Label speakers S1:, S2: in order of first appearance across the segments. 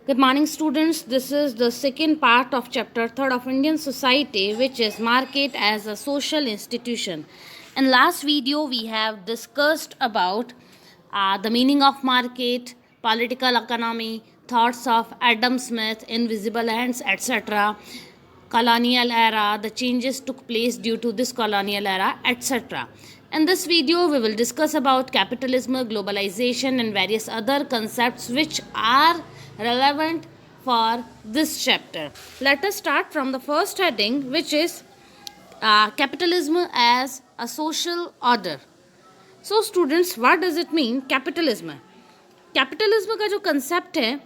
S1: Good morning, students. This is the second part of chapter 3 of Indian society, which is market as a social institution. In last video, we have discussed about the meaning of market, political economy, thoughts of Adam Smith, invisible hands, etc., colonial era, the changes took place due to this colonial era, etc. In this video, we will discuss about capitalism, globalization, and various other concepts which are relevant for this chapter. Let us start from the first heading, which is capitalism as a social order. So, students, what does it mean? Capitalism. Capitalism का जो concept है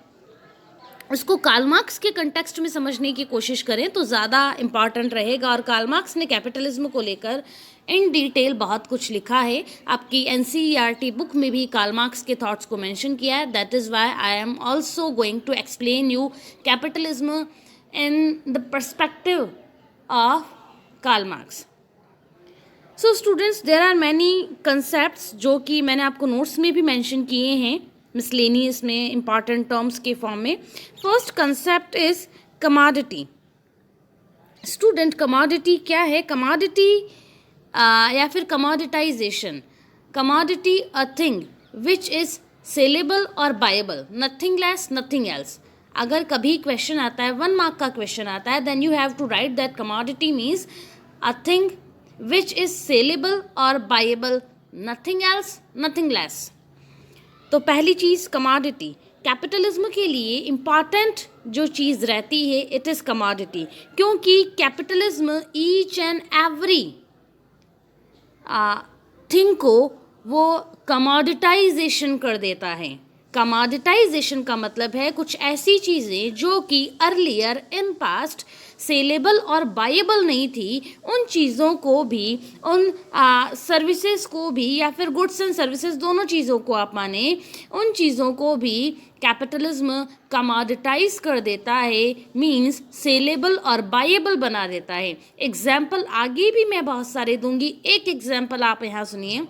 S1: उसको Karl Marx के context में समझने की कोशिश करें तो ज़्यादा इम्पॉर्टेंट रहेगा। और कार्ल मार्क्स ने कैपिटलिज्म को लेकर इन डिटेल बहुत कुछ लिखा है। आपकी एनसीईआरटी बुक में भी कार्ल मार्क्स के थॉट्स को मेंशन किया है। That is why I am also going to explain you capitalism in the perspective of Karl Marx. So students, there are many concepts जो कि मैंने आपको नोट्स में भी मेंशन किए हैं मिसलेनियस में इंपॉर्टेंट टर्म्स के फॉर्म में। First concept is commodity. Student, commodity क्या है? कमोडिटी या फिर commoditization. Commodity a thing which is saleable और buyable, nothing less nothing else. अगर कभी क्वेश्चन आता है, 1 मार्क का क्वेश्चन आता है, then you have to write that commodity means a thing which is saleable और buyable, nothing else nothing less. तो पहली चीज़ कमोडिटी। कैपिटलिज्म के लिए इम्पॉर्टेंट जो चीज़ रहती है इट इज़ कमोडिटी, क्योंकि capitalism each and every thing को वो कमोडिटाइजेशन कर देता है। कमोडिटाइजेशन का मतलब है कुछ ऐसी चीज़ें जो कि अर्लियर इन पास्ट सेलेबल और बायबल नहीं थी, उन चीज़ों को भी, उन सर्विसेज को भी, या फिर गुड्स एंड सर्विसेज दोनों चीज़ों को आप माने, उन चीज़ों को भी कैपिटलिज्म कमोडिटाइज कर देता है, मींस सेलेबल और बायबल बना देता है। एग्जाम्पल आगे भी मैं बहुत सारे दूंगी, एक एग्जाम्पल आप यहाँ सुनिए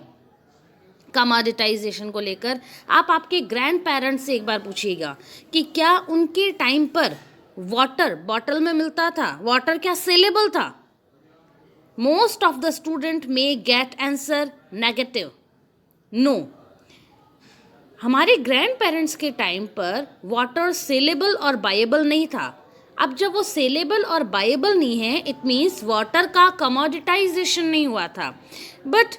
S1: कमोडिटाइजेशन को लेकर। आप आपके ग्रैंड पेरेंट्स से एक बार पूछिएगा कि क्या उनके टाइम पर वाटर बॉटल में मिलता था? वाटर क्या सेलेबल था? Most of the student may get answer negative, no. हमारे ग्रैंड पेरेंट्स के टाइम पर वाटर सेलेबल और बायबल नहीं था। अब जब वो सेलेबल और बायबल नहीं है, इट मीन्स वाटर का कमोडिटाइजेशन नहीं हुआ था। बट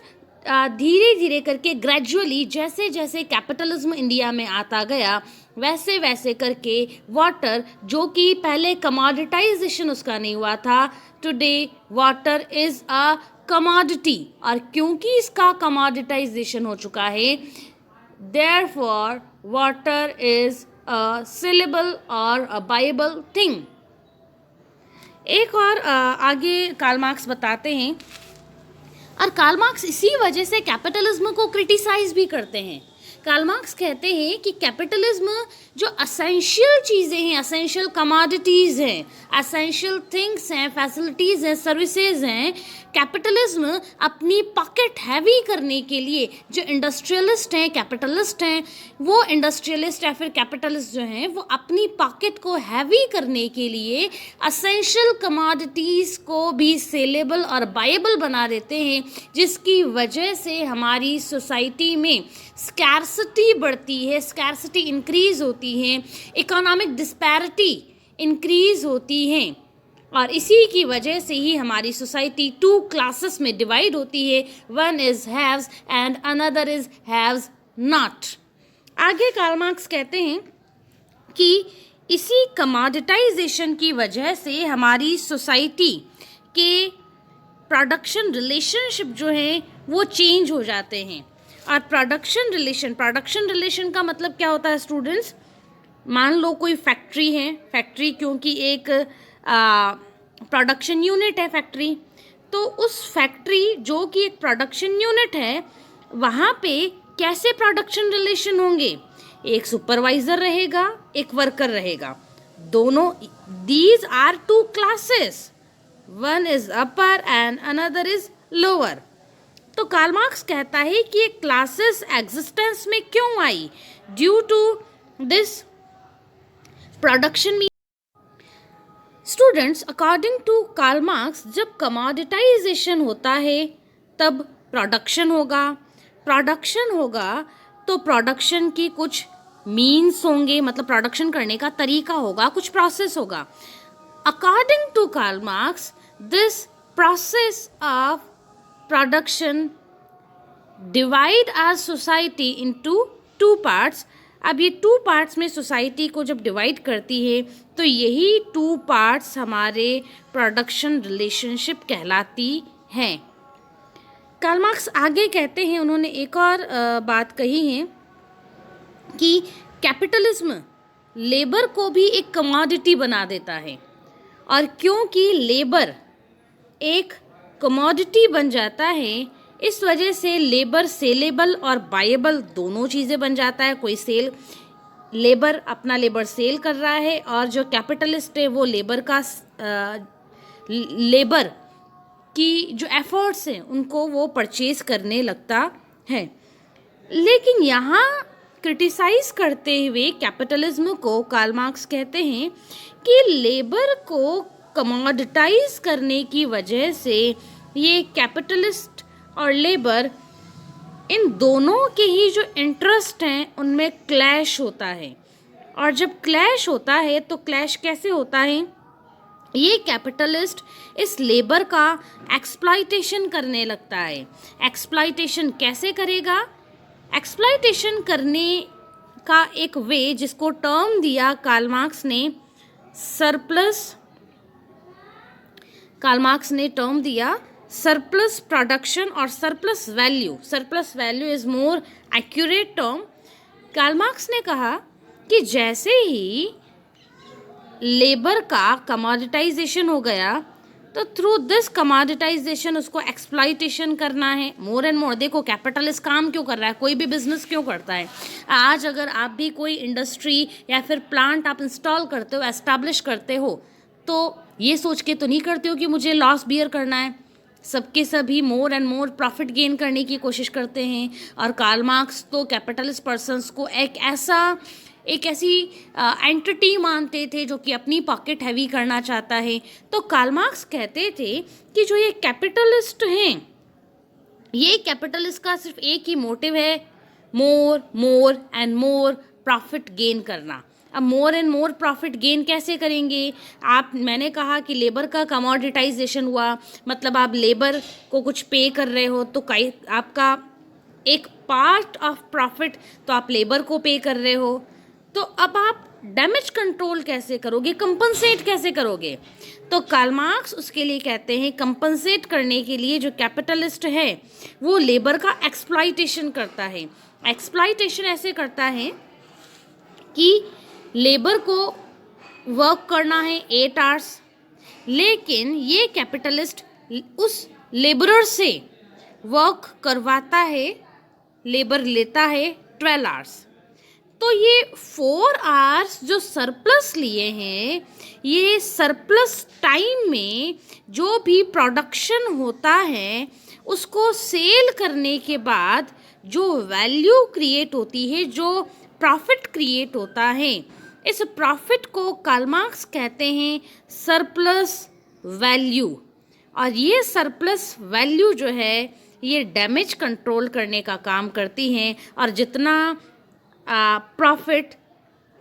S1: धीरे धीरे करके ग्रेजुअली जैसे जैसे कैपिटलिज्म इंडिया में आता गया, वैसे वैसे करके वाटर, जो कि पहले कमोडिटाइजेशन उसका नहीं हुआ था, today water is a commodity. और क्योंकि इसका कमोडिटाइजेशन हो चुका है, therefore water is a saleable और अ बायबल थिंग। एक और आगे कार्ल मार्क्स बताते हैं, और कार्ल मार्क्स इसी वजह से कैपिटलिज्म को क्रिटिसाइज भी करते हैं। कार्ल मार्क्स कहते हैं कि कैपिटलिज्म जो असेंशियल चीज़ें हैं, असेंशियल कमोडिटीज़ हैं, असेंशियल थिंग्स हैं, फैसिलिटीज़ हैं, सर्विसेज हैं, कैपिटलिज्म अपनी पॉकेट हैवी करने के लिए, जो इंडस्ट्रियलिस्ट हैं, कैपिटलिस्ट हैं, वो इंडस्ट्रियलिस्ट या फिर कैपिटलिस्ट जो हैं, वो अपनी पॉकेट को हैवी करने के लिए असेंशियल कमोडिटीज़ को भी सेलेबल और बायबल बना देते हैं, जिसकी वजह से हमारी सोसाइटी में स्कैर्सिटी बढ़ती है, स्कैर्सिटी इंक्रीज़ होती है, इकोनॉमिक डिस्पैरिटी इंक्रीज़ होती है, और इसी की वजह से ही हमारी सोसाइटी 2 क्लासेस में डिवाइड होती है। One is haves and another is haves not. आगे कार्ल मार्क्स कहते हैं कि इसी कमोडिटाइजेशन की वजह से हमारी सोसाइटी के प्रोडक्शन रिलेशनशिप जो हैं वो चेंज हो जाते हैं। और प्रोडक्शन रिलेशन का मतलब क्या होता है स्टूडेंट्स? मान लो कोई फैक्ट्री है, फैक्ट्री क्योंकि एक प्रोडक्शन यूनिट है फैक्ट्री, तो उस फैक्ट्री जो कि एक प्रोडक्शन यूनिट है, वहाँ पे कैसे प्रोडक्शन रिलेशन होंगे? एक सुपरवाइज़र रहेगा, एक वर्कर रहेगा, दोनों, these are 2 classes, one is upper and another is lower. तो कार्ल मार्क्स कहता है कि ये क्लासेस एग्जिस्टेंस में क्यों आई? ड्यू टू दिस प्रोडक्शन में students, according to Karl Marx, जब कमोडिटाइजेशन होता है तब प्रोडक्शन होगा तो प्रोडक्शन की कुछ मीन्स होंगे, मतलब प्रोडक्शन करने का तरीका होगा, कुछ प्रोसेस होगा. According to Karl Marx, this process of production divide our society into two parts. अब ये टू पार्ट्स में सोसाइटी को जब डिवाइड करती है तो यही टू पार्ट्स हमारे प्रोडक्शन रिलेशनशिप कहलाती हैं. कार्ल मार्क्स आगे कहते हैं, उन्होंने एक और बात कही है कि कैपिटलिज्म लेबर को भी एक कमोडिटी बना देता है, और क्योंकि लेबर एक कमोडिटी बन जाता है, इस वजह से लेबर सेलेबल और बायेबल दोनों चीज़ें बन जाता है. कोई लेबर अपना लेबर सेल कर रहा है, और जो कैपिटलिस्ट है वो लेबर की जो एफर्ट्स हैं उनको वो परचेज करने लगता है. लेकिन यहाँ क्रिटिसाइज करते हुए कैपिटलिज्म को कार्ल मार्क्स कहते हैं कि लेबर को कमोडिटाइज करने की वजह से ये कैपिटलिस्ट और लेबर, इन दोनों के ही जो इंटरेस्ट हैं उनमें क्लैश होता है. और जब क्लैश होता है तो क्लैश कैसे होता है? ये कैपिटलिस्ट इस लेबर का एक्सप्लॉइटेशन करने लगता है. एक्सप्लॉइटेशन कैसे करेगा? एक्सप्लॉइटेशन करने का एक वे जिसको टर्म दिया कार्ल मार्क्स ने टर्म दिया सरप्लस प्रोडक्शन और surplus value. Surplus value is more accurate term. Karl Marx ने कहा कि जैसे ही लेबर का कमोडिटाइजेशन हो गया तो थ्रू दिस कमोडिटाइजेशन उसको एक्सप्लॉइटेशन करना है मोर एंड मोर. देखो कैपिटलिस्ट काम क्यों कर रहा है, कोई भी बिजनेस क्यों करता है. आज अगर आप भी कोई इंडस्ट्री या फिर प्लांट आप इंस्टॉल करते हो, एस्टैब्लिश करते हो, तो ये सोच के तो नहीं करते हो कि मुझे लॉस बियर करना है. सबके सभी more and more profit gain करने की कोशिश करते हैं. और कार्ल मार्क्स तो कैपिटलिस्ट पर्सन्स को एक ऐसी एंटिटी मानते थे जो कि अपनी पॉकेट हैवी करना चाहता है. तो कार्ल मार्क्स कहते थे कि जो ये कैपिटलिस्ट हैं, ये कैपिटलिस्ट का सिर्फ एक ही मोटिव है, more and more profit gain करना. अब more and more profit gain कैसे करेंगे? मैंने कहा कि लेबर का कमोडिटाइजेशन हुआ, मतलब आप लेबर को कुछ पे कर रहे हो तो आपका एक पार्ट ऑफ प्रॉफिट तो आप लेबर को पे कर रहे हो. तो अब आप डैमेज कंट्रोल कैसे करोगे, कंपनसेट कैसे करोगे? तो कार्ल मार्क्स उसके लिए कहते हैं कंपनसेट करने के लिए जो कैपिटलिस्ट है वो लेबर का एक्सप्लॉइटेशन करता है. एक्सप्लॉइटेशन ऐसे करता है कि लेबर को वर्क करना है 8 आवर्स, लेकिन ये कैपिटलिस्ट उस लेबरर से वर्क करवाता है, लेबर लेता है 12 आवर्स. तो ये 4 आवर्स जो सरप्लस लिए हैं, ये सरप्लस टाइम में जो भी प्रोडक्शन होता है उसको सेल करने के बाद जो वैल्यू क्रिएट होती है, जो प्रॉफिट क्रिएट होता है, इस प्रॉफिट को कार्ल मार्क्स कहते हैं सरप्लस वैल्यू. और ये सरप्लस वैल्यू जो है ये डैमेज कंट्रोल करने का काम करती हैं. और जितना प्रॉफिट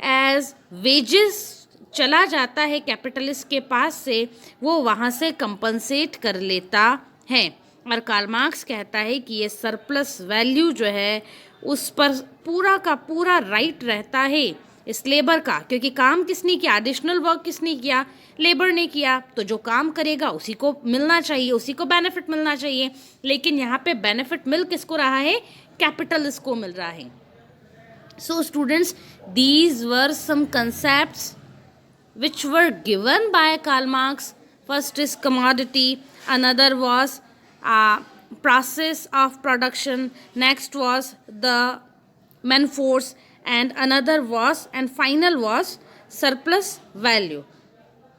S1: एज वेजेस चला जाता है कैपिटलिस्ट के पास से, वो वहाँ से कंपनसेट कर लेता है. और कार्ल मार्क्स कहता है कि ये सरप्लस वैल्यू जो है उस पर पूरा का पूरा राइट रहता है इस लेबर का, क्योंकि काम किसने किया, एडिशनल वर्क किसने किया, लेबर ने किया. तो जो काम करेगा उसी को मिलना चाहिए, उसी को बेनिफिट मिलना चाहिए. लेकिन यहाँ पे बेनिफिट मिल किसको रहा है, कैपिटलिस्ट को मिल रहा है. So students, these were some concepts which were given by Karl Marx. First is commodity, another was process of production, next was the man force, and another was and final was surplus value.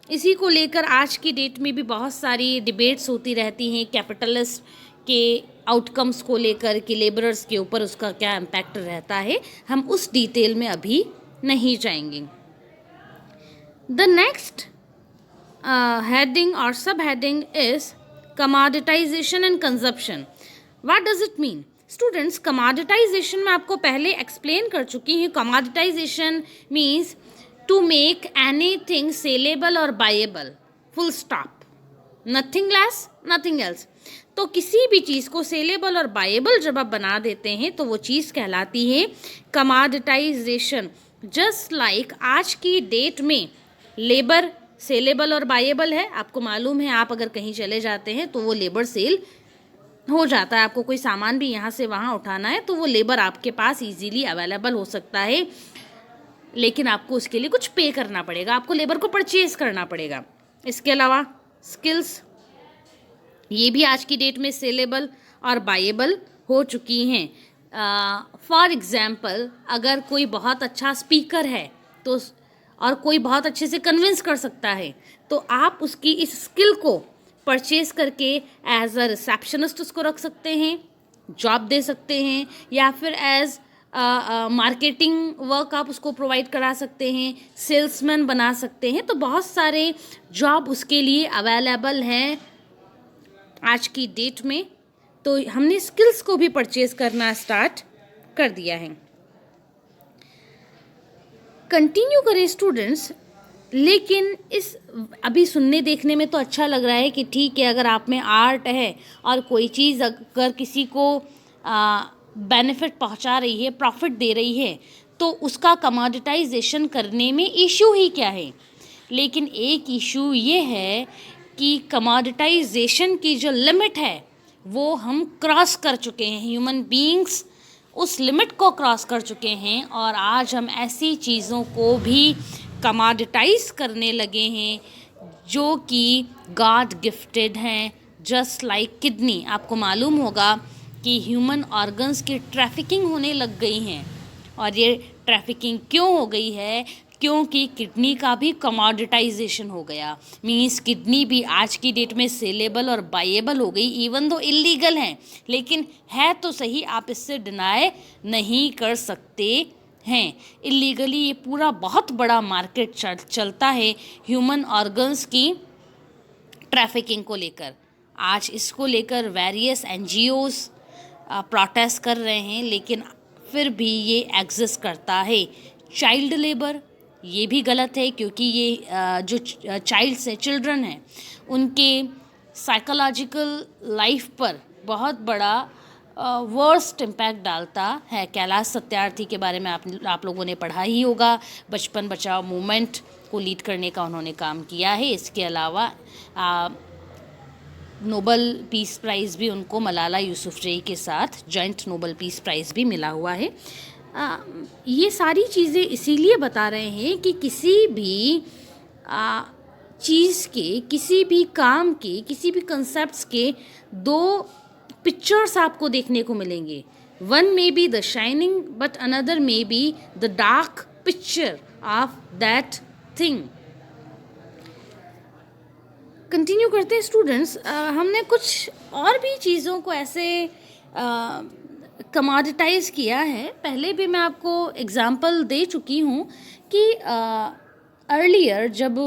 S1: इसी को लेकर आज की date में भी बहुत सारी debates होती रहती हैं कैपिटलिस्ट के आउटकम्स को लेकर कि लेबरर्स के ऊपर उसका क्या इम्पैक्ट रहता है. हम उस डिटेल में अभी नहीं जाएंगे. The next heading or subheading is commoditization and consumption. What does it mean? Students, commoditization मैं आपको पहले explain कर चुकी हूँ. Commoditization means to make anything saleable or buyable. Full stop. Nothing less, nothing else. तो किसी भी चीज़ को सेलेबल और बायेबल जब आप बना देते हैं तो वो चीज़ कहलाती है कमोडिटाइजेशन. जस्ट लाइक आज की डेट में लेबर सेलेबल और बायेबल है. आपको मालूम है, आप अगर कहीं चले जाते हैं तो वो लेबर सेल हो जाता है. आपको कोई सामान भी यहाँ से वहाँ उठाना है तो वो लेबर आपके पास इजीली अवेलेबल हो सकता है, लेकिन आपको उसके लिए कुछ पे करना पड़ेगा, आपको लेबर को परचेज करना पड़ेगा. इसके अलावा स्किल्स, ये भी आज की डेट में सेलेबल और बायेबल हो चुकी हैं. फॉर एग्ज़ाम्पल, अगर कोई बहुत अच्छा स्पीकर है तो और कोई बहुत अच्छे से कन्विंस कर सकता है तो आप उसकी इस स्किल को परचेज करके एज अ रिसेप्शनिस्ट उसको रख सकते हैं, जॉब दे सकते हैं, या फिर एज मार्केटिंग वर्क आप उसको प्रोवाइड करा सकते हैं, सेल्समैन बना सकते हैं. तो बहुत सारे जॉब उसके लिए अवेलेबल हैं आज की डेट में. तो हमने स्किल्स को भी परचेज करना स्टार्ट कर दिया है. कंटिन्यू करें स्टूडेंट्स. लेकिन इस अभी सुनने देखने में तो अच्छा लग रहा है कि ठीक है, अगर आप में आर्ट है और कोई चीज़ अगर किसी को बेनिफिट पहुंचा रही है, प्रॉफिट दे रही है, तो उसका कमोडिटाइजेशन करने में इशू ही क्या है. लेकिन एक इशू ये है कि कमोडिटाइजेशन की जो लिमिट है वो हम क्रॉस कर चुके हैं. ह्यूमन बीइंग्स उस लिमिट को क्रॉस कर चुके हैं और आज हम ऐसी चीज़ों को भी कमोडिटाइज करने लगे हैं जो कि गॉड गिफ्टेड हैं. Just like kidney. आपको मालूम होगा कि ह्यूमन ऑर्गन्स की ट्रैफिकिंग होने लग गई हैं. और ये ट्रैफिकिंग क्यों हो गई है? क्योंकि किडनी का भी कमोडिटाइजेशन हो गया. मीन्स किडनी भी आज की डेट में सेलेबल और बायेबल हो गई, इवन दो इलीगल हैं, लेकिन है तो सही, आप इससे डिनाई नहीं कर सकते हैं. इलीगली ये पूरा बहुत बड़ा मार्केट चलता है ह्यूमन ऑर्गन्स की ट्रैफिकिंग को लेकर. आज इसको लेकर वेरियस NGOs प्रोटेस्ट कर रहे हैं, लेकिन फिर भी ये एग्जिस्ट करता है. चाइल्ड लेबर, ये भी गलत है, क्योंकि ये जो चाइल्ड्स हैं, चिल्ड्रन हैं, उनके साइकोलॉजिकल लाइफ पर बहुत बड़ा वर्स्ट इम्पैक्ट डालता है. कैलाश सत्यार्थी के बारे में आप लोगों ने पढ़ा ही होगा. बचपन बचाओ मूवमेंट को लीड करने का उन्होंने काम किया है. इसके अलावा नोबल पीस प्राइज़ भी उनको मलाला यूसुफजई के साथ जॉइंट नोबल पीस प्राइज़ भी मिला हुआ है. ये सारी चीज़ें इसीलिए बता रहे हैं कि किसी भी चीज़ के, किसी भी काम के, किसी भी कंसेप्ट्स के दो पिक्चर्स आपको देखने को मिलेंगे. One may be the shining but another may be the dark picture of that thing. Continue करते हैं स्टूडेंट्स. हमने कुछ और भी चीज़ों को ऐसे कमोडिटाइज़ किया है. पहले भी मैं आपको एग्ज़ाम्पल दे चुकी हूँ कि अर्लियर जब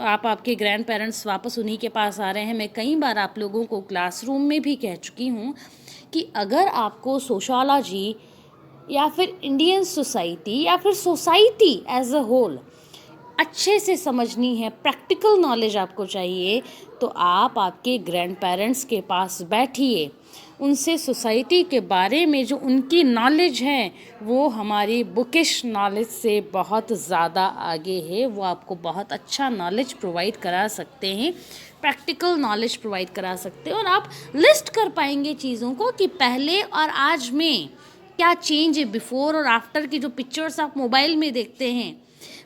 S1: आप आपके ग्रैंड पेरेंट्स वापस उन्हीं के पास आ रहे हैं, मैं कई बार आप लोगों को क्लासरूम में भी कह चुकी हूँ कि अगर आपको सोशोलॉजी या फिर इंडियन सोसाइटी या फिर सोसाइटी एज अ होल अच्छे से समझनी है, प्रैक्टिकल नॉलेज आपको चाहिए, तो आप आपके ग्रैंड पेरेंट्स के पास बैठिए. उनसे सोसाइटी के बारे में जो उनकी नॉलेज है वो हमारी बुकिश नॉलेज से बहुत ज़्यादा आगे है. वो आपको बहुत अच्छा नॉलेज प्रोवाइड करा सकते हैं, प्रैक्टिकल नॉलेज प्रोवाइड करा सकते हैं, और आप लिस्ट कर पाएंगे चीज़ों को कि पहले और आज में क्या चेंज है. बिफोर और आफ्टर की जो पिक्चर्स आप मोबाइल में देखते हैं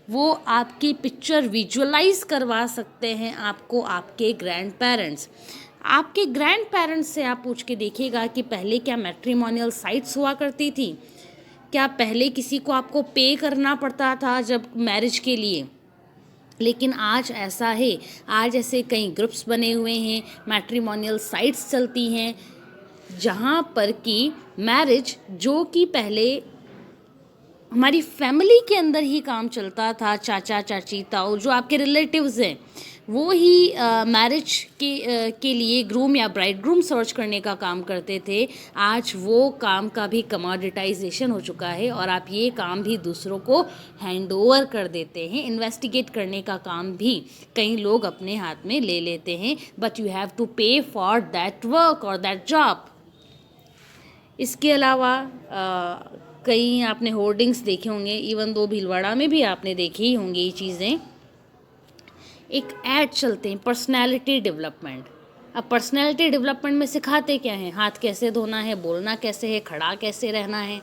S1: वो आपकी पिक्चर विजुअलाइज करवा सकते हैं आपको आपके ग्रैंड पेरेंट्स. आपके ग्रैंड पेरेंट्स से आप पूछ के देखिएगा कि पहले क्या मैट्रिमोनियल साइट्स हुआ करती थी, क्या पहले किसी को आपको पे करना पड़ता था जब मैरिज के लिए. लेकिन आज ऐसा है, आज ऐसे कई ग्रुप्स बने हुए हैं, मैट्रिमोनियल साइट्स चलती हैं जहाँ पर कि मैरिज जो कि पहले हमारी फैमिली के अंदर ही काम चलता था, चाचा चाची ताऊ जो आपके रिलेटिव्स हैं वो ही मैरिज के लिए ग्रूम या ब्राइड ग्रूम सर्च करने का काम करते थे। आज वो काम का भी कमोडिटाइजेशन हो चुका है और आप ये काम भी दूसरों को हैंड ओवर कर देते हैं। इन्वेस्टिगेट करने का काम भी कई लोग अपने हाथ में ले लेते हैं, बट यू हैव टू पे फॉर दैट वर्क और दैट जॉब। इसके अलावा कई आपने होर्डिंग्स देखे होंगे, इवन दो भीलवाड़ा में भी आपने देखी ही होंगी ये चीज़ें। एक ऐड चलते हैं पर्सनैलिटी डेवलपमेंट। अब पर्सनैलिटी डेवलपमेंट में सिखाते क्या हैं, हाथ कैसे धोना है, बोलना कैसे है, खड़ा कैसे रहना है।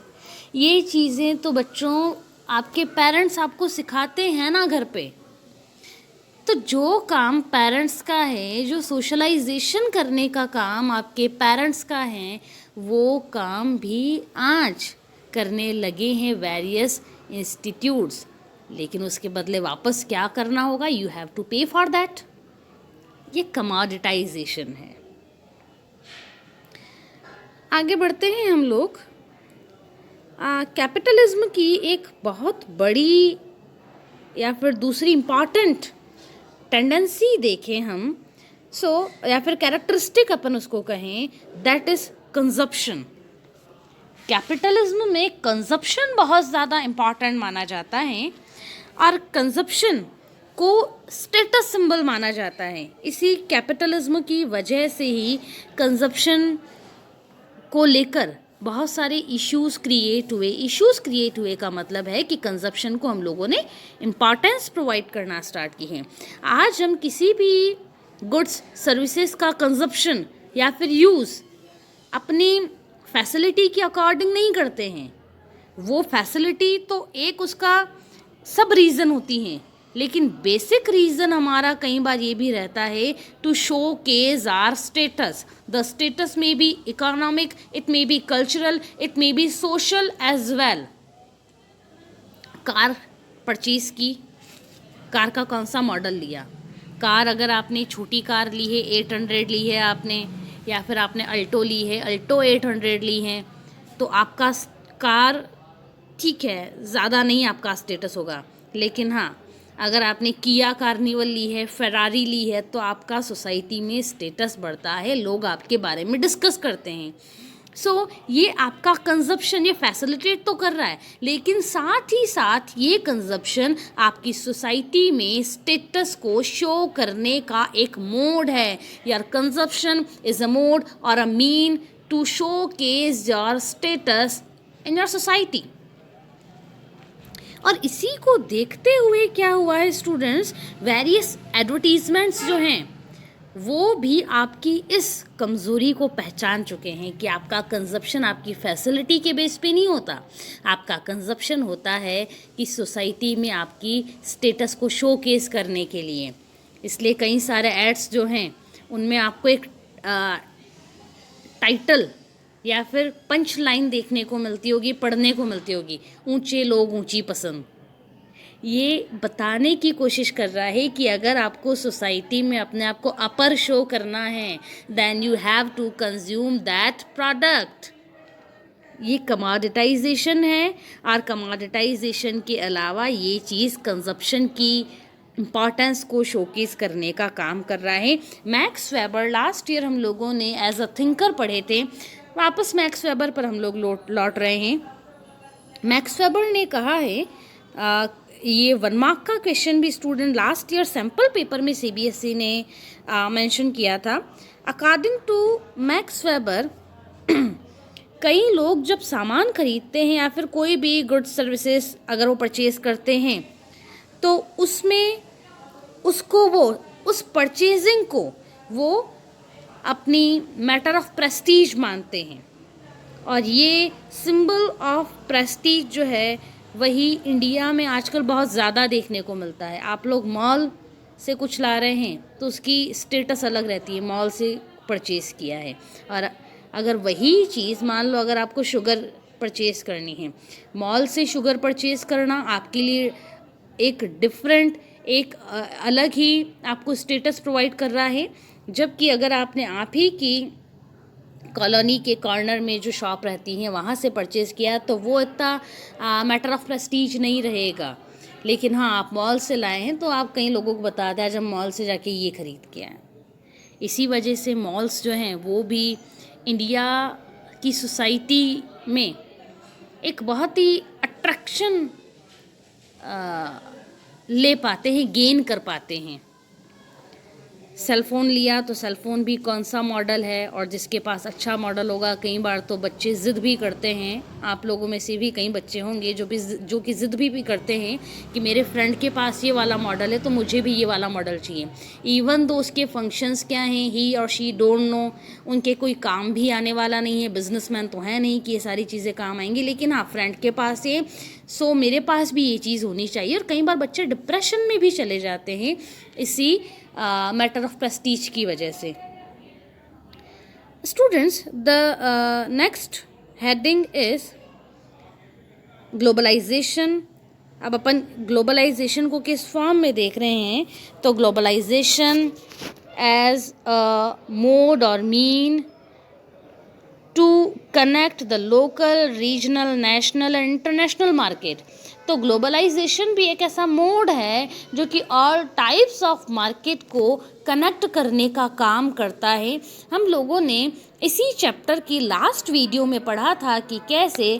S1: ये चीज़ें तो बच्चों आपके पेरेंट्स आपको सिखाते हैं ना घर पे। तो जो काम पेरेंट्स का है, जो सोशलाइजेशन करने का काम आपके पेरेंट्स का है, वो काम भी आज करने लगे हैं वेरियस इंस्टीट्यूट्स। लेकिन उसके बदले वापस क्या करना होगा, यू हैव टू पे फॉर दैट। ये कमोडिटाइजेशन है। आगे बढ़ते हैं हम लोग। कैपिटलिज्म की एक बहुत बड़ी या फिर दूसरी इम्पॉर्टेंट टेंडेंसी देखें हम, या फिर कैरेक्टरिस्टिक अपन उसको कहें, दैट इज कंजप्शन। कैपिटलिज्म में कंजप्शन बहुत ज़्यादा इम्पॉर्टेंट माना जाता है और कंजप्शन को स्टेटस सिंबल माना जाता है। इसी कैपिटलिज्म की वजह से ही कंजप्शन को लेकर बहुत सारे इश्यूज़ क्रिएट हुए का मतलब है कि कंजप्शन को हम लोगों ने इम्पॉर्टेंस प्रोवाइड करना स्टार्ट की है। आज हम किसी भी गुड्स सर्विसेज का कंजप्शन या फिर यूज़ अपनी फैसिलिटी के अकॉर्डिंग नहीं करते हैं। वो फैसिलिटी तो एक उसका सब रीज़न होती हैं, लेकिन बेसिक रीज़न हमारा कई बार ये भी रहता है to showcase our status. The status may be economic, it may be cultural, it may be social as well. Car purchase की, कार का कौन सा मॉडल लिया, कार अगर आपने छोटी कार ली है 800 ली है आपने, या फिर आपने अल्टो ली है, अल्टो 800 ली है, तो आपका कार ठीक है ज़्यादा नहीं आपका स्टेटस होगा। लेकिन हाँ, अगर आपने किया कार्निवल ली है, फेरारी ली है, तो आपका सोसाइटी में स्टेटस बढ़ता है, लोग आपके बारे में डिस्कस करते हैं। ये आपका कंजप्शन ये फैसिलिटेट तो कर रहा है, लेकिन साथ ही साथ ये कंजप्शन आपकी सोसाइटी में स्टेटस को शो करने का एक मोड है। यार कंजप्शन इज़ अ मोड और a mean to showcase your status in your society. और इसी को देखते हुए क्या हुआ है स्टूडेंट्स, वेरियस एडवर्टीजमेंट्स जो हैं वो भी आपकी इस कमज़ोरी को पहचान चुके हैं कि आपका कंजप्शन आपकी फैसिलिटी के बेस पे नहीं होता, आपका कंजप्शन होता है कि सोसाइटी में आपकी स्टेटस को शोकेस करने के लिए। इसलिए कई सारे एड्स जो हैं उनमें आपको एक टाइटल या फिर पंच लाइन देखने को मिलती होगी, पढ़ने को मिलती होगी, ऊंचे लोग ऊंची पसंद। ये बताने की कोशिश कर रहा है कि अगर आपको सोसाइटी में अपने आप को अपर शो करना है, then you have to consume that product. ये कमोडिटाइजेशन है, और कमोडिटाइजेशन के अलावा ये चीज़ कंजप्शन की इम्पॉर्टेंस को शोकेस करने का काम कर रहा है। मैक्स वेबर लास्ट ईयर हम लोगों ने एज अ थिंकर पढ़े थे, वापस मैक्स वेबर पर हम लोग लौट रहे हैं। मैक्स वेबर ने कहा है, ये 1 मार्क का क्वेश्चन भी student last year sample paper में CBSE ने मेंशन किया था। अकॉर्डिंग टू मैक्स वेबर, कई लोग जब सामान खरीदते हैं या फिर कोई भी गुड्स सर्विसेज अगर वो परचेज करते हैं, तो उसमें उसको वो उस परचेजिंग को वो अपनी मैटर ऑफ प्रेस्टीज मानते हैं। और ये सिंबल ऑफ प्रेस्टीज जो है वही इंडिया में आजकल बहुत ज़्यादा देखने को मिलता है। आप लोग मॉल से कुछ ला रहे हैं तो उसकी स्टेटस अलग रहती है, मॉल से परचेज़ किया है। और अगर वही चीज़ मान लो अगर आपको शुगर परचेज़ करनी है, मॉल से शुगर परचेज़ करना आपके लिए एक डिफरेंट, एक अलग ही आपको स्टेटस प्रोवाइड कर रहा है। जबकि अगर आपने आप ही की कॉलोनी के कॉर्नर में जो शॉप रहती हैं वहाँ से परचेज़ किया तो वो इतना मैटर ऑफ प्रेस्टीज नहीं रहेगा। लेकिन हाँ, आप मॉल से लाए हैं तो आप कई लोगों को बताते हैं आज हम मॉल से जाके ये ख़रीद के आए। इसी वजह से मॉल्स जो हैं वो भी इंडिया की सोसाइटी में एक बहुत ही अट्रैक्शन ले पाते हैं, गेन कर पाते हैं। सेल फ़ोन लिया तो सेल फ़ोन भी कौन सा मॉडल है, और जिसके पास अच्छा मॉडल होगा, कई बार तो बच्चे ज़िद भी करते हैं। आप लोगों में से भी कई बच्चे होंगे जो कि ज़िद भी करते हैं कि मेरे फ्रेंड के पास ये वाला मॉडल है तो मुझे भी ये वाला मॉडल चाहिए। इवन दो उसके फंक्शंस क्या हैं ही और शी डोंट नो, उनके कोई काम भी आने वाला नहीं है, बिजनेसमैन तो है नहीं कि ये सारी चीज़ें काम आएंगी, लेकिन हाँ फ्रेंड के पास है सो मेरे पास भी ये चीज़ होनी चाहिए। और कई बार बच्चे डिप्रेशन में भी चले जाते हैं इसी मैटर ऑफ प्रेस्टीज की वजह से। Students, the next heading is globalization. अब अपन ग्लोबलाइजेशन को किस फॉर्म में देख रहे हैं, तो ग्लोबलाइजेशन एज अ मोड और mean to connect the local, regional, national and international market. तो ग्लोबलाइजेशन भी एक ऐसा मोड है जो कि ऑल टाइप्स ऑफ मार्केट को कनेक्ट करने का काम करता है। हम लोगों ने इसी चैप्टर की लास्ट वीडियो में पढ़ा था कि कैसे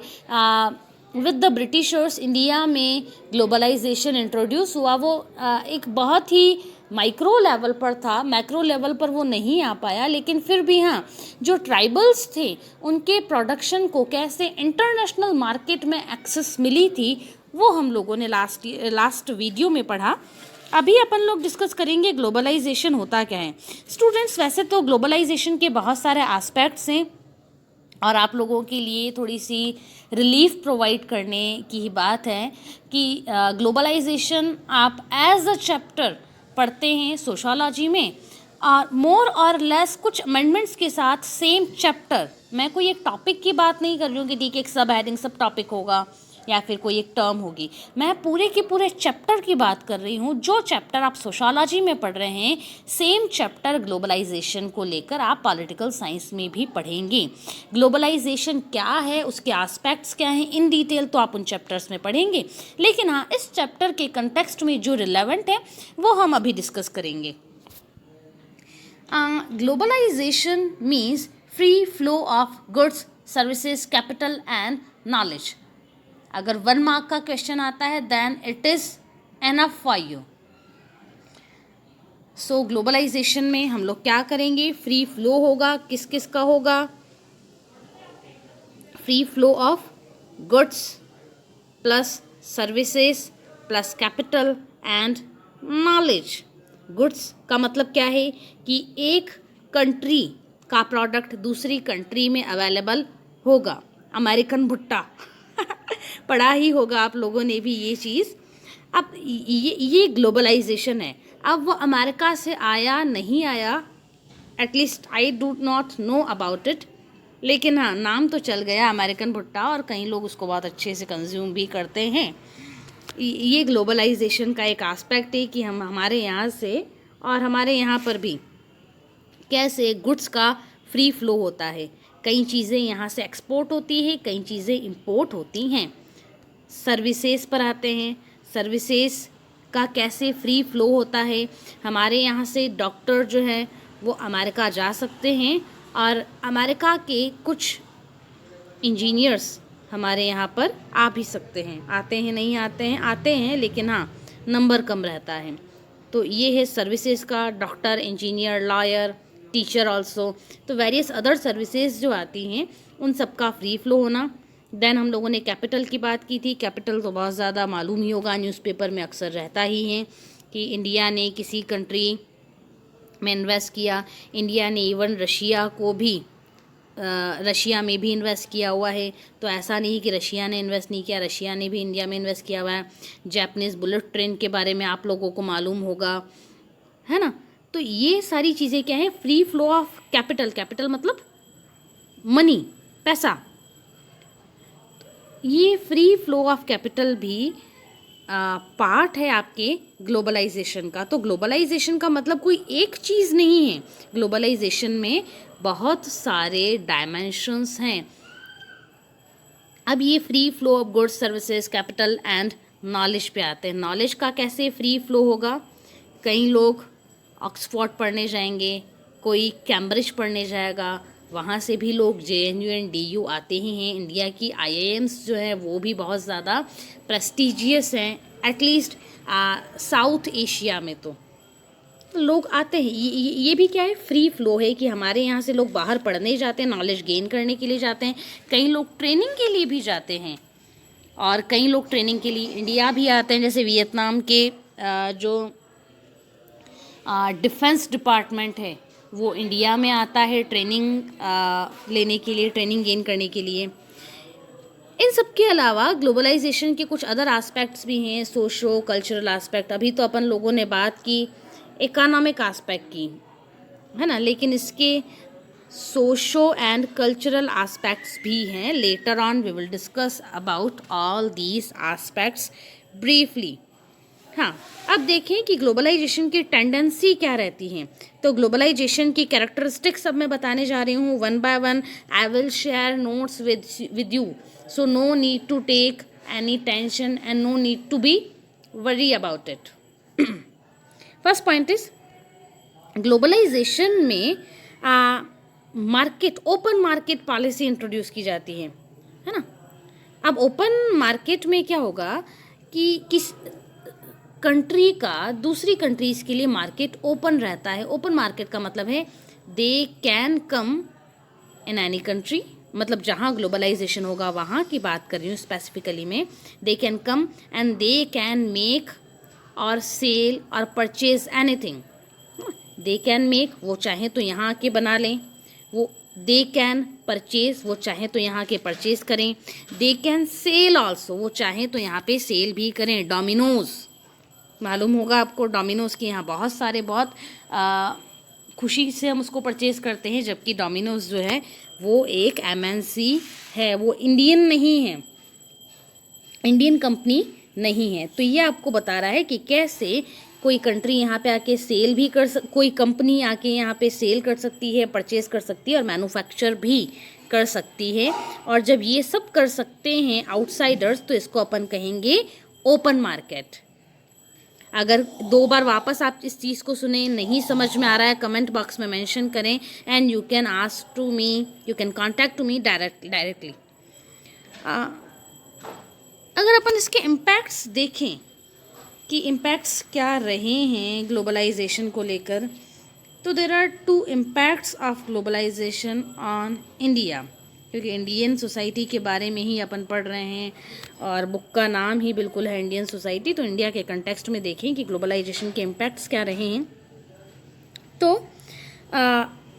S1: विद द ब्रिटिशर्स इंडिया में ग्लोबलाइजेशन इंट्रोड्यूस हुआ। वो एक बहुत ही माइक्रो लेवल पर था, मैक्रो लेवल पर वो नहीं आ पाया, लेकिन फिर भी हाँ, जो ट्राइबल्स थे उनके प्रोडक्शन को कैसे इंटरनेशनल मार्केट में एक्सेस मिली थी वो हम लोगों ने लास्ट वीडियो में पढ़ा। अभी अपन लोग डिस्कस करेंगे ग्लोबलाइजेशन होता क्या है। स्टूडेंट्स, वैसे तो ग्लोबलाइजेशन के बहुत सारे एस्पेक्ट्स हैं और आप लोगों के लिए थोड़ी सी रिलीफ प्रोवाइड करने की ही बात है कि ग्लोबलाइजेशन आप एज अ चैप्टर पढ़ते हैं सोशियोलॉजी में, और मोर और लेस कुछ अमेंडमेंट्स के साथ सेम चैप्टर। मैं कोई एक टॉपिक की बात नहीं कर रही हूँ कि ठीक है एक सब हेडिंग सब टॉपिक होगा या फिर कोई एक टर्म होगी, मैं पूरे के पूरे चैप्टर की बात कर रही हूँ। जो चैप्टर आप सोशियोलॉजी में पढ़ रहे हैं सेम चैप्टर ग्लोबलाइजेशन को लेकर आप पॉलिटिकल साइंस में भी पढ़ेंगे। ग्लोबलाइजेशन क्या है, उसके एस्पेक्ट्स क्या हैं, इन डिटेल तो आप उन चैप्टर्स में पढ़ेंगे, लेकिन हाँ इस चैप्टर के कंटेक्स्ट में जो रिलेवेंट है वो हम अभी डिस्कस करेंगे। Globalization means free flow of goods, services, capital and knowledge. अगर 1 मार्क का क्वेश्चन आता है then it is enough for you. So globalization में हम लोग क्या करेंगे, फ्री फ्लो होगा। किस किस का होगा, free flow of goods plus services plus capital and knowledge. Goods का मतलब क्या है कि एक कंट्री का प्रोडक्ट दूसरी कंट्री में अवेलेबल होगा। अमेरिकन भुट्टा पढ़ा ही होगा आप लोगों ने भी ये चीज़। अब ये ग्लोबलाइजेशन है। अब वो अमेरिका से आया नहीं आया, at least I do not know about it, लेकिन हाँ नाम तो चल गया अमेरिकन भुट्टा और कई लोग उसको बहुत अच्छे से कंज्यूम भी करते हैं। ये ग्लोबलाइजेशन का एक एस्पेक्ट है कि हम हमारे यहाँ से और हमारे यहाँ पर भी कैसे गुड्स का फ्री फ्लो होता है। कई चीज़ें यहाँ से एक्सपोर्ट होती है, कई चीज़ें इंपोर्ट होती हैं। सर्विसेज पर आते हैं, सर्विसेज का कैसे फ्री फ्लो होता है। हमारे यहाँ से डॉक्टर जो है वो अमेरिका जा सकते हैं और अमेरिका के कुछ इंजीनियर्स हमारे यहाँ पर आ भी सकते हैं। आते हैं नहीं आते हैं, आते हैं लेकिन हाँ नंबर कम रहता है। तो ये है सर्विसेज का, doctor, engineer, lawyer, teacher also. तो वेरियस अदर सर्विसेज जो आती हैं उन सब का फ्री फ्लो होना। देन हम लोगों ने कैपिटल की बात की थी। कैपिटल तो बहुत ज़्यादा मालूम ही होगा, न्यूज़पेपर में अक्सर रहता ही है कि इंडिया ने किसी कंट्री में इन्वेस्ट किया। इंडिया ने इवन रशिया में भी इन्वेस्ट किया हुआ है। तो ऐसा नहीं कि रशिया ने इन्वेस्ट नहीं किया, रशिया ने भी इंडिया में इन्वेस्ट किया हुआ है। जापानीज़ बुलेट ट्रेन के बारे में आप लोगों को मालूम होगा, है ना। तो ये सारी चीज़ें क्या है, free flow of capital. Capital मतलब मनी, पैसा। ये फ्री फ्लो ऑफ कैपिटल भी पार्ट है आपके ग्लोबलाइजेशन का। तो ग्लोबलाइजेशन का मतलब कोई एक चीज़ नहीं है, ग्लोबलाइजेशन में बहुत सारे डायमेंशंस हैं। अब ये free flow of goods, services, capital and knowledge पे आते हैं। नॉलेज का कैसे फ्री फ्लो होगा? कई लोग ऑक्सफोर्ड पढ़ने जाएंगे, कोई कैम्ब्रिज पढ़ने जाएगा, वहाँ से भी लोग JNU एंड DU आते ही हैं। इंडिया की IIMs जो है वो भी बहुत ज़्यादा प्रेस्टिजियस हैं, एटलीस्ट साउथ एशिया में तो लोग आते हैं। ये भी क्या है, फ्री फ्लो है कि हमारे यहाँ से लोग बाहर पढ़ने जाते हैं, नॉलेज गेन करने के लिए जाते हैं। कई लोग ट्रेनिंग के लिए भी जाते हैं और कई लोग ट्रेनिंग के लिए इंडिया भी आते हैं। जैसे वियतनाम के जो डिफेंस डिपार्टमेंट है वो इंडिया में आता है ट्रेनिंग लेने के लिए, ट्रेनिंग गेन करने के लिए। इन सब के अलावा ग्लोबलाइजेशन के कुछ अदर एस्पेक्ट्स भी हैं, सोशो कल्चरल एस्पेक्ट। अभी तो अपन लोगों ने बात की इकोनॉमिक एस्पेक्ट की, है ना, लेकिन इसके सोशो एंड कल्चरल एस्पेक्ट्स भी हैं। Later on we will discuss about all these aspects briefly. हाँ, अब देखें कि ग्लोबलाइजेशन की टेंडेंसी क्या रहती है। तो ग्लोबलाइजेशन की कैरेक्टरिस्टिक्स अब मैं बताने जा रही हूँ one by one. I will share notes with you, so no need to take any tension and no need to be worry about it. First point is globalization में market, open market policy introduce की जाती है ना। अब open market में क्या होगा कि किस कंट्री का दूसरी कंट्रीज़ के लिए मार्केट ओपन रहता है। ओपन मार्केट का मतलब है they can come in any country, मतलब जहाँ ग्लोबलाइजेशन होगा वहाँ की बात कर रही हूँ स्पेसिफिकली में। They can come and they can make और सेल और purchase anything. They can make, वो चाहें तो यहाँ आके बना लें, वो दे कैन परचेज, वो चाहें तो यहाँ के परचेज करें। दे कैन सेल ऑल्सो, वो चाहें तो यहाँ पे सेल भी करें। डोमिनोज़ मालूम होगा आपको, डोमिनोज़ के यहाँ बहुत सारे, बहुत खुशी से हम उसको परचेज़ करते हैं, जबकि डोमिनोज़ जो है वो एक MNC है, वो इंडियन नहीं है, इंडियन कंपनी नहीं है। तो ये आपको बता रहा है कि कैसे कोई कंट्री यहाँ पे आके सेल भी कोई कंपनी आके यहाँ पे सेल कर सकती है, परचेज़ कर सकती है और मैन्युफैक्चर भी कर सकती है। और जब ये सब कर सकते हैं आउटसाइडर्स, तो इसको अपन कहेंगे ओपन मार्केट। अगर दो बार वापस आप इस चीज़ को सुने, नहीं समझ में आ रहा है, कमेंट बॉक्स में मेंशन करें and you can ask to me, you can contact to me directly. अगर अपन इसके इम्पैक्ट्स देखें कि इम्पैक्ट्स क्या रहे हैं ग्लोबलाइजेशन को लेकर, तो there are 2 impacts of globalization on India, क्योंकि इंडियन सोसाइटी के बारे में ही अपन पढ़ रहे हैं और बुक का नाम ही बिल्कुल है इंडियन सोसाइटी। तो इंडिया के कंटेक्स्ट में देखें कि ग्लोबलाइजेशन के इम्पैक्ट्स क्या रहे हैं। तो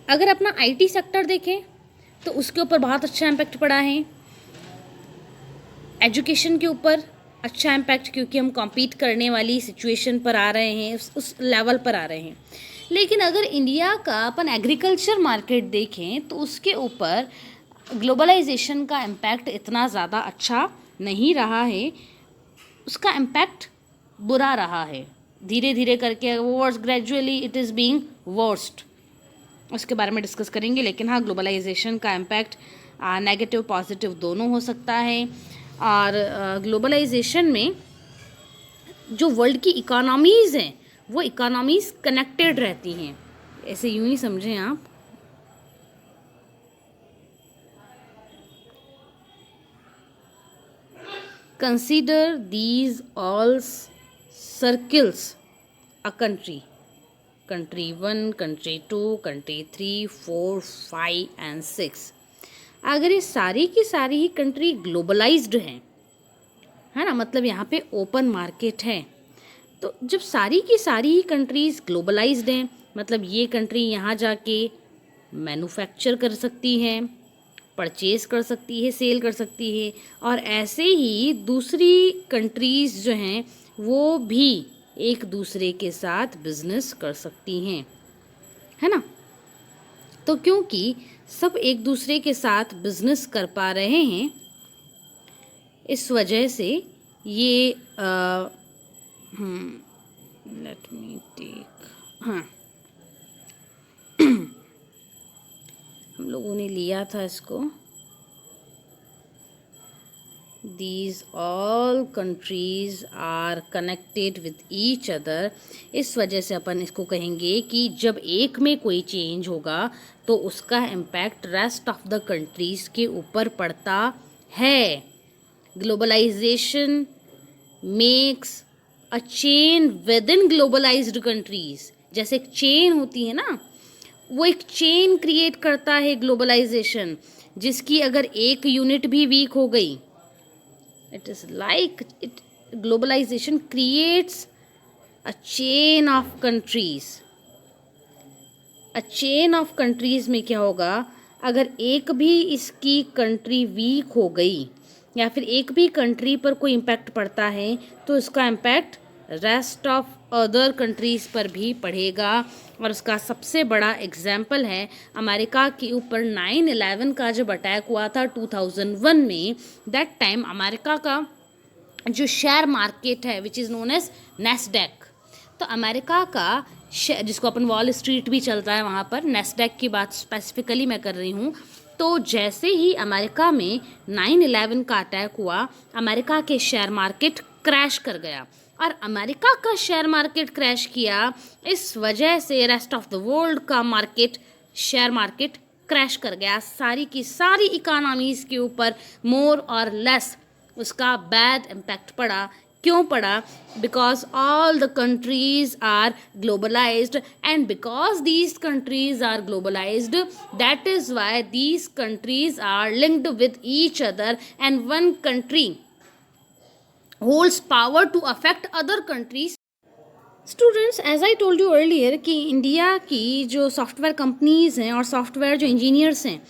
S1: अगर अपना IT सेक्टर देखें तो उसके ऊपर बहुत अच्छा इम्पैक्ट पड़ा है। एजुकेशन के ऊपर अच्छा इम्पैक्ट, क्योंकि हम कॉम्पीट करने वाली सिचुएशन पर आ रहे हैं, उस लेवल पर आ रहे हैं। लेकिन अगर इंडिया का अपन एग्रीकल्चर मार्केट देखें तो उसके ऊपर ग्लोबलाइजेशन का इम्पैक्ट इतना ज़्यादा अच्छा नहीं रहा है, उसका इम्पैक्ट बुरा रहा है। धीरे धीरे करके worse gradually it is being worst, उसके बारे में डिस्कस करेंगे। लेकिन हाँ, ग्लोबलाइजेशन का इम्पैक्ट नेगेटिव पॉजिटिव दोनों हो सकता है। और ग्लोबलाइजेशन में जो वर्ल्ड की इकोनॉमीज़ हैं वो इकोनॉमीज़ कनेक्टेड रहती हैं, ऐसे यूँ ही समझें आप। Consider these all circles a country. Country 1, country 2, country 3, 4, 5 and 6. अगर ये सारी की सारी ही कंट्री ग्लोबलाइज्ड हैं, है ना, मतलब यहाँ पे ओपन मार्केट है। तो जब सारी की सारी ही कंट्रीज़ ग्लोबलाइज्ड हैं, मतलब ये कंट्री यहाँ जाके मैन्युफैक्चर कर सकती है, परचेज़ कर सकती है, सेल कर सकती है, और ऐसे ही दूसरी कंट्रीज़ जो हैं वो भी एक दूसरे के साथ बिजनेस कर सकती हैं, है ना। तो क्योंकि सब एक दूसरे के साथ बिजनेस कर पा रहे हैं, इस वजह से ये लेट मी टेक, हाँ हम लोगों ने लिया था इसको, these all countries are connected with each other। इस वजह से अपन इसको कहेंगे कि जब एक में कोई चेंज होगा तो उसका impact rest of the countries के ऊपर पड़ता है। Globalization makes a chain within globalized countries. जैसे एक चेन होती है ना, वो एक चेन क्रिएट करता है ग्लोबलाइजेशन, जिसकी अगर एक यूनिट भी वीक हो गई, it is like it globalization creates a chain of countries। a chain of countries में क्या होगा, अगर एक भी इसकी कंट्री वीक हो गई या फिर एक भी कंट्री पर कोई इम्पैक्ट पड़ता है तो इसका impact rest of other countries पर भी पड़ेगा। और उसका सबसे बड़ा एग्जाम्पल है अमेरिका के ऊपर 9/11 का जब अटैक हुआ था 2001 में। दैट टाइम अमेरिका का जो शेयर मार्केट है which is known as Nasdaq, तो अमेरिका का जिसको अपन वॉल स्ट्रीट भी चलता है वहाँ पर, नेस्डैक की बात स्पेसिफिकली मैं कर रही हूँ। तो जैसे ही अमेरिका में 9/11 का अटैक हुआ, अमेरिका के शेयर मार्केट क्रैश कर गया। और अमेरिका का शेयर मार्केट क्रैश किया, इस वजह से रेस्ट ऑफ द वर्ल्ड का मार्केट, शेयर मार्केट क्रैश कर गया। सारी की सारी इकोनॉमीज़ के ऊपर मोर और लेस उसका बैड इम्पैक्ट पड़ा। क्यों पड़ा? Because all the countries are globalized, and because these countries are globalized, that is why these countries are linked with each other, and one country holds power to affect other countries। Students, as I told you earlier कि India की जो software companies हैं और software जो engineers हैं,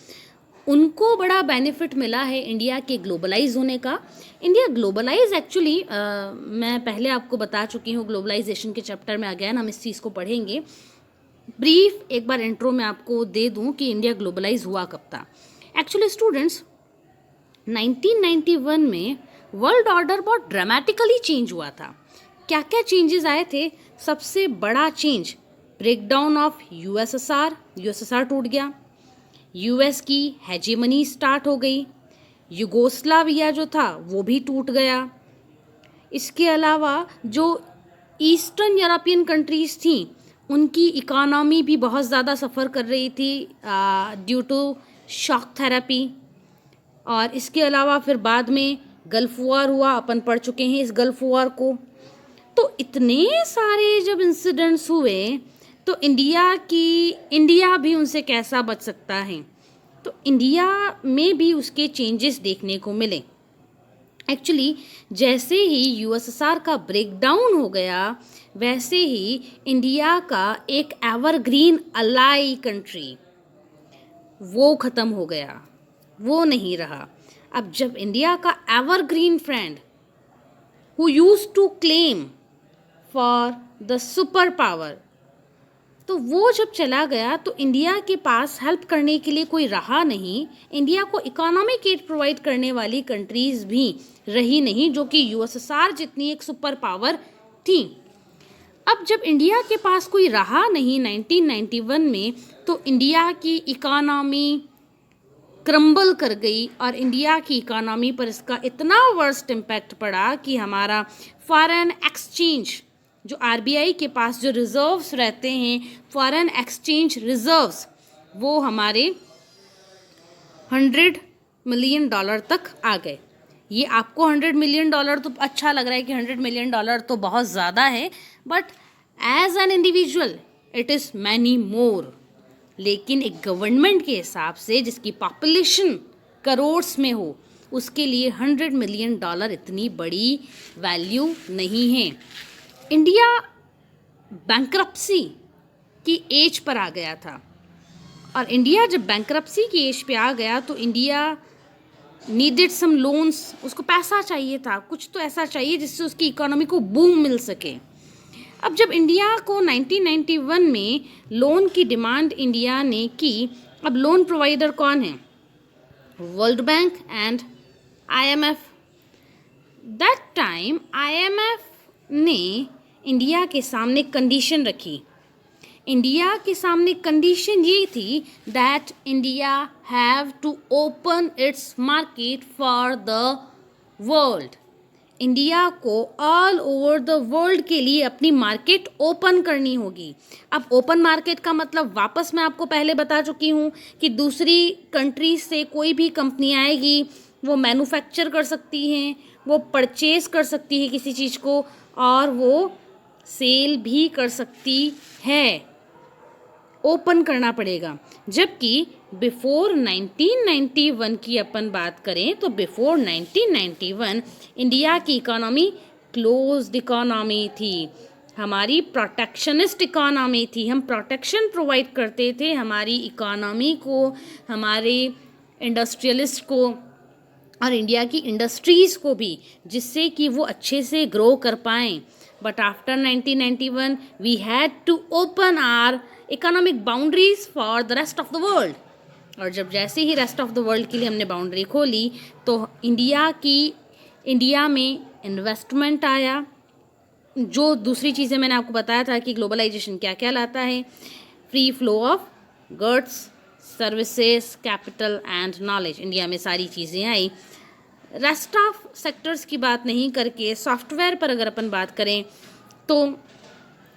S1: उनको बड़ा benefit मिला है इंडिया के ग्लोबलाइज होने का। इंडिया ग्लोबलाइज एक्चुअली, मैं पहले आपको बता चुकी हूँ, ग्लोबलाइजेशन के चैप्टर में अगेन हम इस चीज़ को पढ़ेंगे। ब्रीफ एक बार इंट्रो में आपको दे दूँ कि इंडिया ग्लोबलाइज हुआ कब था। एक्चुअली स्टूडेंट्स, 1991 में वर्ल्ड ऑर्डर बहुत ड्रामेटिकली चेंज हुआ था। क्या क्या चेंजेस आए थे? सबसे बड़ा change, breakdown of USSR, USSR टूट गया। यूएस की हेजेमनी स्टार्ट हो गई। युगोस्लाविया जो था वो भी टूट गया। इसके अलावा जो ईस्टर्न यूरोपियन कंट्रीज़ थी, उनकी इकोनॉमी भी बहुत ज़्यादा सफ़र कर रही थी ड्यू टू शॉक थेरेपी। और इसके अलावा फिर बाद में गल्फ वॉर हुआ, अपन पढ़ चुके हैं इस गल्फ वॉर को। तो इतने सारे जब इंसिडेंट्स हुए तो इंडिया भी उनसे कैसा बच सकता है? तो इंडिया में भी उसके चेंजेस देखने को मिले। एक्चुअली जैसे ही यूएसएसआर का ब्रेकडाउन हो गया, वैसे ही इंडिया का एक एवरग्रीन अलाई कंट्री वो ख़त्म हो गया, वो नहीं रहा। अब जब इंडिया का evergreen friend who used to claim for the super power, तो वो जब चला गया तो इंडिया के पास हेल्प करने के लिए कोई रहा नहीं। इंडिया को इकोनॉमिक एड प्रोवाइड करने वाली कंट्रीज़ भी रही नहीं, जो कि यूएसएसआर जितनी एक सुपर पावर थी। अब जब इंडिया के पास कोई रहा नहीं 1991 में, तो इंडिया की इकोनॉमी क्रम्बल कर गई और इंडिया की इकोनॉमी पर इसका इतना वर्स्ट इम्पैक्ट पड़ा कि हमारा फॉरेन एक्सचेंज, जो आरबीआई के पास जो रिजर्व्स रहते हैं, फॉरेन एक्सचेंज रिजर्व्स, वो हमारे $100 मिलियन तक आ गए। ये आपको $100 मिलियन तो अच्छा लग रहा है कि $100 मिलियन तो बहुत ज़्यादा है, but as an individual it is many more. लेकिन एक गवर्नमेंट के हिसाब से जिसकी पॉपुलेशन करोड़्स में हो, उसके लिए $100 मिलियन इतनी बड़ी वैल्यू नहीं है। इंडिया बैंक्रप्सी की एज पर आ गया था, और इंडिया जब बैंक्रप्सी की एज पे आ गया तो इंडिया नीडेड सम लोन्स, उसको पैसा चाहिए था, कुछ तो ऐसा चाहिए जिससे उसकी इकोनॉमी को बूम मिल सके। अब जब इंडिया को 1991 में लोन की डिमांड इंडिया ने की, अब लोन प्रोवाइडर कौन है? World bank and IMF. That time IMF ने इंडिया के सामने कंडीशन रखी। इंडिया के सामने कंडीशन ये थी that India have to open its market for the world. India को ऑल ओवर द वर्ल्ड के लिए अपनी मार्केट ओपन करनी होगी। अब ओपन मार्केट का मतलब वापस मैं आपको पहले बता चुकी हूँ कि दूसरी कंट्री से कोई भी कंपनी आएगी, वो मैन्युफैक्चर कर सकती हैं, वो परचेज कर सकती है किसी चीज़ को, और वो सेल भी कर सकती है। ओपन करना पड़ेगा। जबकि बिफोर 1991 की अपन बात करें तो बिफोर 1991 इंडिया की इकोनॉमी क्लोज्ड इकोनॉमी थी, हमारी प्रोटेक्शनिस्ट इकोनॉमी थी। हम प्रोटेक्शन प्रोवाइड करते थे हमारी इकोनॉमी को, हमारे इंडस्ट्रियलिस्ट को और इंडिया की इंडस्ट्रीज़ को भी, जिससे कि वो अच्छे से ग्रो कर पाएँ। But after 1991 we had to open our economic boundaries for the rest of the world. और जब जैसे ही रेस्ट ऑफ द वर्ल्ड के लिए हमने बाउंड्री खोली तो इंडिया में इन्वेस्टमेंट आया। जो दूसरी चीज़ें मैंने आपको बताया था कि ग्लोबलाइजेशन क्या क्या लाता है, free flow of goods, services, capital and knowledge, India में सारी चीज़ें आई। रेस्ट ऑफ सेक्टर्स की बात नहीं करके सॉफ्टवेयर पर अगर अपन बात करें तो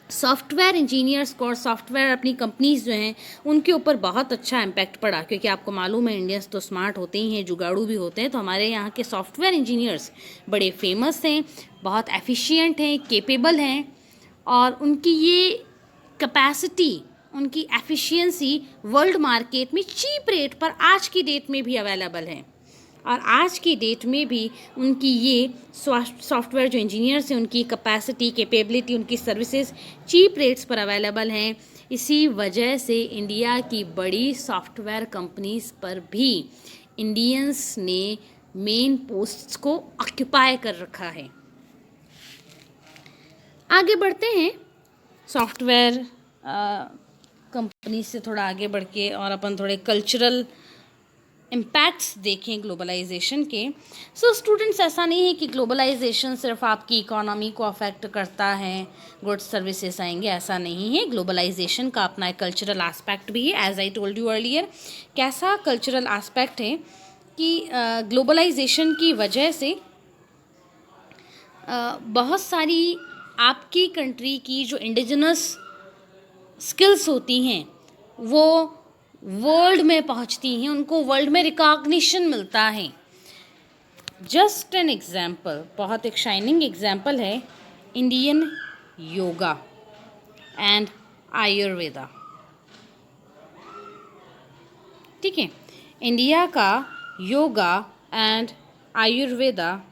S1: सॉफ्टवेयर इंजीनियर्स को और सॉफ्टवेयर अपनी कंपनीज जो हैं उनके ऊपर बहुत अच्छा इम्पैक्ट पड़ा, क्योंकि आपको मालूम है इंडियंस तो स्मार्ट होते ही हैं, जुगाड़ू भी होते हैं। तो हमारे यहाँ के सॉफ्टवेयर इंजीनियर्स बड़े फेमस हैं, बहुत एफिशिएंट हैं, केपेबल हैं, और उनकी ये कैपेसिटी, उनकी एफिशिएंसी वर्ल्ड मार्केट में चीप रेट पर आज की डेट में भी अवेलेबल है। और आज की डेट में भी उनकी ये सॉफ्टवेयर जो इंजीनियर्स हैं उनकी कैपेसिटी, कैपेबिलिटी, उनकी सर्विसेज चीप रेट्स पर अवेलेबल हैं। इसी वजह से इंडिया की बड़ी सॉफ्टवेयर कंपनीज पर भी इंडियंस ने मेन पोस्ट्स को ऑक्यूपाई कर रखा है। आगे बढ़ते हैं सॉफ्टवेयर कंपनी से थोड़ा आगे बढ़ के, और अपन थोड़े कल्चरल इम्पैक्ट्स देखें ग्लोबलाइजेशन के। सो स्टूडेंट्स, ऐसा नहीं है कि ग्लोबलाइजेशन सिर्फ आपकी इकोनॉमी को अफेक्ट करता है, गुड्स सर्विसेज आएंगे, ऐसा नहीं है। ग्लोबलाइजेशन का अपना एक कल्चरल एस्पेक्ट भी है। As I told you earlier, कैसा कल्चरल एस्पेक्ट है कि ग्लोबलाइजेशन की वजह से बहुत सारी आपकी कंट्री की जो इंडिजिनस स्किल्स होती हैं वो वर्ल्ड में पहुंचती हैं, उनको वर्ल्ड में रिकॉग्निशन मिलता है। जस्ट एन एग्जाम्पल, बहुत एक शाइनिंग एग्जाम्पल है इंडियन योगा एंड आयुर्वेदा। ठीक है, इंडिया का योगा एंड आयुर्वेदा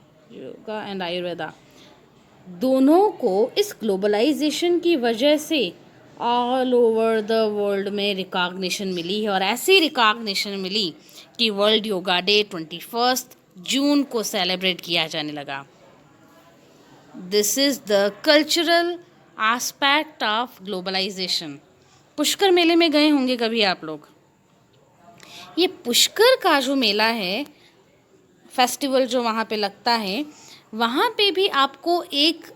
S1: दोनों को इस ग्लोबलाइजेशन की वजह से ऑल ओवर द वर्ल्ड में रिकॉग्निशन मिली है। और ऐसी रिकॉग्निशन मिली कि वर्ल्ड योगा डे 21 जून को सेलिब्रेट किया जाने लगा। This is the cultural aspect of globalization. Pushkar मेले में गए होंगे कभी आप लोग। ये पुष्कर का जो मेला है, फेस्टिवल जो वहाँ पे लगता है, वहाँ पे भी आपको एक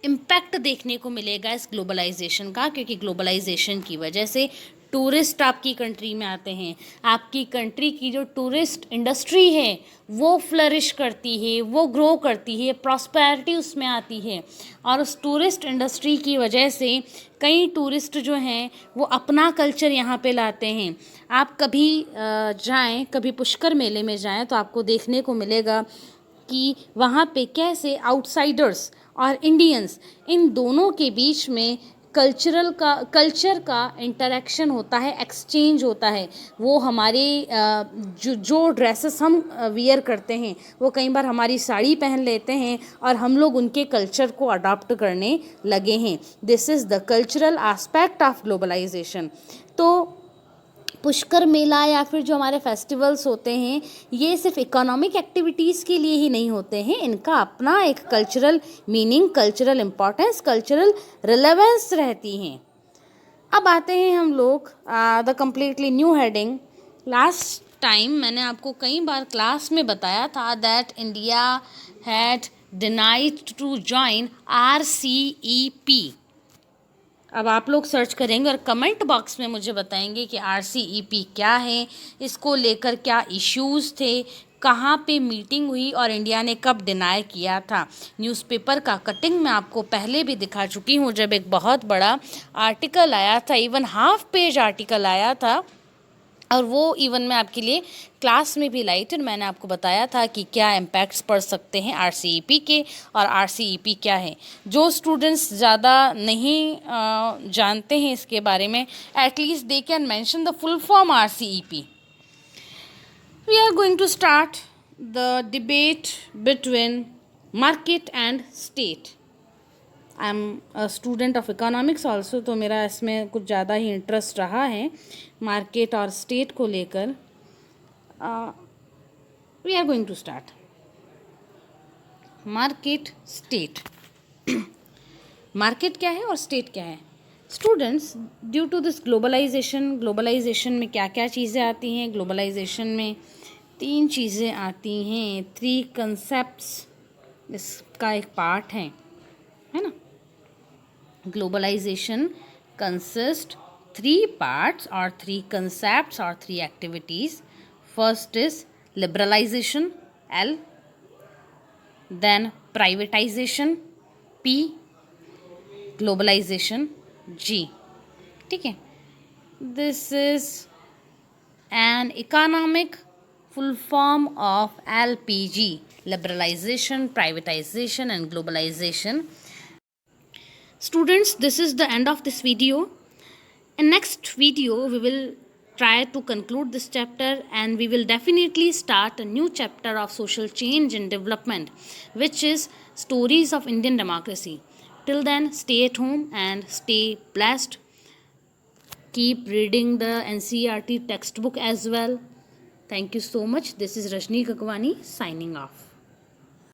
S1: इम्पैक्ट देखने को मिलेगा इस ग्लोबलाइजेशन का, क्योंकि ग्लोबलाइजेशन की वजह से टूरिस्ट आपकी कंट्री में आते हैं। आपकी कंट्री की जो टूरिस्ट इंडस्ट्री है वो फ्लरिश करती है, वो ग्रो करती है, प्रॉस्पेरिटी उसमें आती है। और उस टूरिस्ट इंडस्ट्री की वजह से कई टूरिस्ट जो हैं वो अपना कल्चर यहाँ पे लाते हैं। आप कभी जाएं, कभी पुष्कर मेले में जाएं तो आपको देखने को मिलेगा कि वहाँ पे कैसे आउटसाइडर्स और इंडियंस, इन दोनों के बीच में कल्चर का इंटरेक्शन होता है, एक्सचेंज होता है। वो हमारे जो ड्रेसेस हम वियर करते हैं वो कई बार हमारी साड़ी पहन लेते हैं और हम लोग उनके कल्चर को अडॉप्ट करने लगे हैं। This is the cultural aspect of globalization. तो पुष्कर मेला या फिर जो हमारे फेस्टिवल्स होते हैं ये सिर्फ इकोनॉमिक एक्टिविटीज़ के लिए ही नहीं होते हैं, इनका अपना एक cultural meaning, cultural importance, cultural relevance रहती हैं। अब आते हैं हम लोग the completely new heading. Last time मैंने आपको कई बार क्लास में बताया था that India had denied to join RCEP. अब आप लोग सर्च करेंगे और कमेंट बॉक्स में मुझे बताएंगे कि RCEP क्या है, इसको लेकर क्या इश्यूज़ थे, कहाँ पे मीटिंग हुई और इंडिया ने कब डिनाई किया था। न्यूज़पेपर का कटिंग मैं आपको पहले भी दिखा चुकी हूँ, जब एक बहुत बड़ा आर्टिकल आया था, इवन हाफ पेज आर्टिकल आया था, और वो इवन मैं आपके लिए क्लास में भी लाई थी और मैंने आपको बताया था कि क्या इम्पैक्ट्स पड़ सकते हैं RCEP के और RCEP क्या है। जो स्टूडेंट्स ज़्यादा नहीं जानते हैं इसके बारे में, at least they can mention the full form RCEP. We are going to start the debate between market and state. I am a student of economics also, तो मेरा इसमें कुछ ज़्यादा ही इंटरेस्ट रहा है मार्केट और स्टेट को लेकर. We are going to start market state. Market क्या है और स्टेट क्या है students? Due to this globalization में क्या क्या चीज़ें आती हैं? ग्लोबलाइजेशन में 3 चीज़ें आती हैं, 3 कंसेप्ट्स इसका एक पार्ट है ना. Globalization consists 3 parts or 3 concepts or 3 activities. First is liberalization, L, then privatization, P, globalization, G. ठीक है, this is an economic full form of LPG: liberalization, privatization and globalization. Students, this is the end of this video. In next video we will try to conclude this chapter and we will definitely start a new chapter of social change and development, which is stories of Indian democracy. Till then, stay at home and stay blessed. Keep reading the NCERT textbook as well. Thank you so much. This is Rajni Kakwani signing off.